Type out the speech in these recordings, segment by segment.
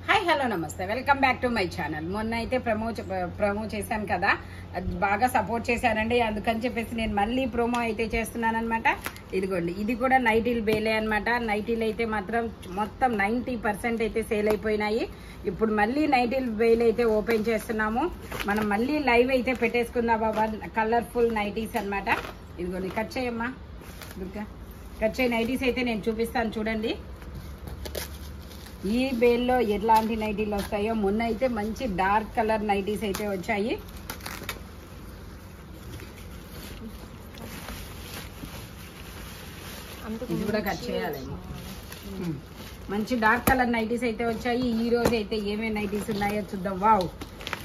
Hi hello నమస్తే welcome back to my channel. మొన్న అయితే ప్రమో చేశాను కదా, అది బాగా సపోర్ట్ చేశారండి. అందుకని చెప్పేసి నేను మళ్ళీ ప్రోమో అయితే చేస్తున్నాను అనమాట. ఇదిగోండి, ఇది కూడా నైటీలు బేలే అనమాట. నైటీలు అయితే మాత్రం మొత్తం 90% అయితే సేల్ అయిపోయినాయి. ఇప్పుడు మళ్ళీ నైటీలు బేల్ అయితే ఓపెన్ చేస్తున్నాము. మనం మళ్ళీ లైవ్ అయితే పెట్టేసుకుందాం బాబా. కలర్ఫుల్ నైటీస్ అనమాట. ఇదిగోండి, కట్ చేయమ్మా దుర్గా, కట్ చేయ నైటీస్ అయితే నేను చూపిస్తాను చూడండి. ఈ బేల్లో ఎట్లాంటి నైటీలు వస్తాయో, మొన్న అయితే మంచి డార్క్ కలర్ నైటీస్ అయితే వచ్చాయి. ఇది కూడా కట్ చేయాలేమో. మంచి డార్క్ కలర్ నైటీస్ అయితే వచ్చాయి. ఈ రోజు అయితే ఏమేమి నైటీస్ ఉన్నాయో చూద్దాం. వావ్,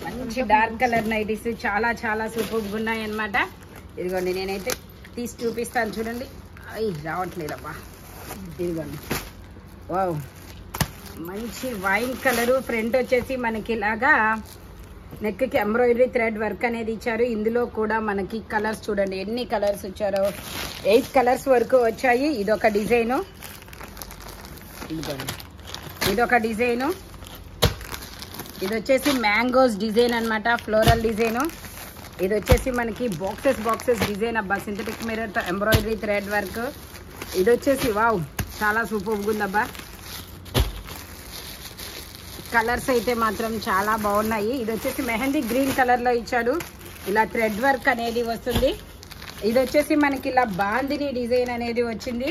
మంచి డార్క్ కలర్ నైటీస్ చాలా చాలా సూపర్గా ఉన్నాయి అన్నమాట. ఇదిగోండి, నేనైతే తీసి చూపిస్తాను చూడండి. అయ్యి రావట్లేదబ్బా. ఇదిగోండి, వావ్, మంచి వైన్ కలరు. ఫ్రంట్ వచ్చేసి మనకి ఇలాగా నెక్కి ఎంబ్రాయిడరీ థ్రెడ్ వర్క్ అనేది ఇచ్చారు. ఇందులో కూడా మనకి కలర్స్ చూడండి ఎన్ని కలర్స్ ఇచ్చారో. 8 కలర్స్ వరకు వచ్చాయి. ఇదొక డిజైను, ఇదొక డిజైను. ఇది వచ్చేసి మ్యాంగోస్ డిజైన్ అనమాట, ఫ్లోరల్ డిజైను. ఇది వచ్చేసి మనకి బాక్సెస్ డిజైన్ అబ్బా, సింథటిక్ మిర్రర్తో ఎంబ్రాయిడరీ థ్రెడ్ వర్క్. ఇది వచ్చేసి వావ్, చాలా సూపర్గా ఉందబ్బా. కలర్స్ అయితే మాత్రం చాలా బాగున్నాయి. ఇది వచ్చేసి మెహందీ గ్రీన్ కలర్లో ఇచ్చాడు. ఇలా థ్రెడ్ వర్క్ అనేది వస్తుంది. ఇది వచ్చేసి మనకి ఇలా బాందిని డిజైన్ అనేది వచ్చింది.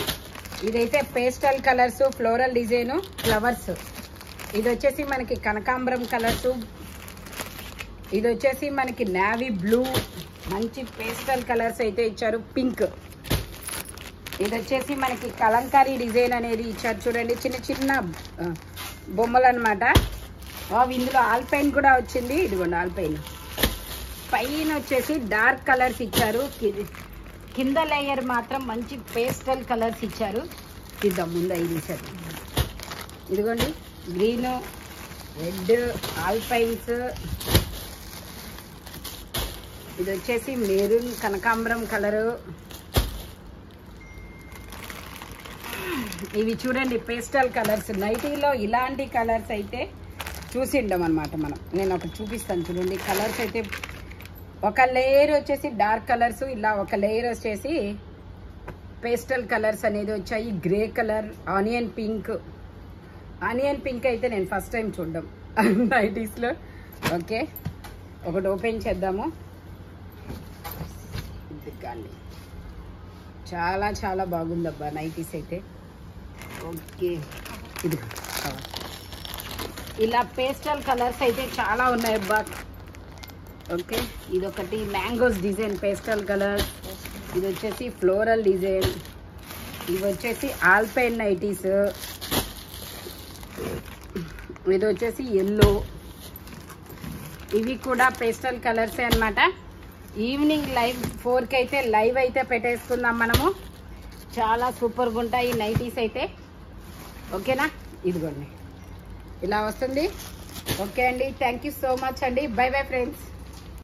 ఇదైతే pastel colours, floral design, flowers. ఇది వచ్చేసి మనకి కనకాంబరం కలర్స్. ఇది వచ్చేసి మనకి నేవీ బ్లూ, మంచి పేస్టల్ కలర్స్ అయితే ఇచ్చారు. పింక్. ఇది వచ్చేసి మనకి కలంకారీ డిజైన్ అనేది ఇచ్చారు చూడండి, చిన్న చిన్న బొమ్మలు అనమాట. ఇందులో ఆల్పైన్ కూడా వచ్చింది. ఇదిగోండి ఆల్పైన్. పైన వచ్చేసి డార్క్ కలర్స్ ఇచ్చారు. కింద లేయర్ మాత్రం మంచి పేస్టల్ కలర్స్ ఇచ్చారు. ఇద్దాం ముందు ఇది ఇచ్చారు. ఇదిగోండి, గ్రీను, రెడ్, ఆల్పైన్స్. ఇది వచ్చేసి మెరూన్ కనకాంబరం కలరు. ఇవి చూడండి పేస్టల్ కలర్స్. నైటీలో ఇలాంటి కలర్స్ అయితే చూసిండం అనమాట మనం. నేను ఒకటి చూపిస్తాను చూడండి. కలర్స్ అయితే ఒక లేయర్ వచ్చేసి డార్క్ కలర్స్, ఇలా ఒక లేయర్ వచ్చేసి పేస్టల్ కలర్స్ అనేది వచ్చాయి. Grey colour, onion pink. Onion pink అయితే నేను ఫస్ట్ టైం చూడడం నైటీస్లో. ఓకే, ఒకటి ఓపెన్ చేద్దాము. చాలా చాలా బాగుందబ్బా నైటీస్ అయితే. ఓకే, ఇది ఇలా పేస్టల్ కలర్స్ అయితే చాలా ఉన్నాయి అబ్బా. ఓకే, ఇదొకటి మ్యాంగోస్ డిజైన్ పేస్టల్ కలర్. ఇది వచ్చేసి ఫ్లోరల్ డిజైన్. ఇవి వచ్చేసి ఆల్పైన్ నైటీస్. ఇది వచ్చేసి ఎల్లో. ఇవి కూడా పేస్టల్ కలర్సే అనమాట. ఈవినింగ్ లైవ్ 4కి అయితే లైవ్ అయితే పెట్టేసుకుందాం మనము. చాలా సూపర్గా ఉంటాయి నైటీస్ అయితే. ఓకేనా, ఇదిగోండి ఇలా వస్తుంది. ఓకే అండి, థ్యాంక్ యూ సో మచ్ అండి. By bye friends.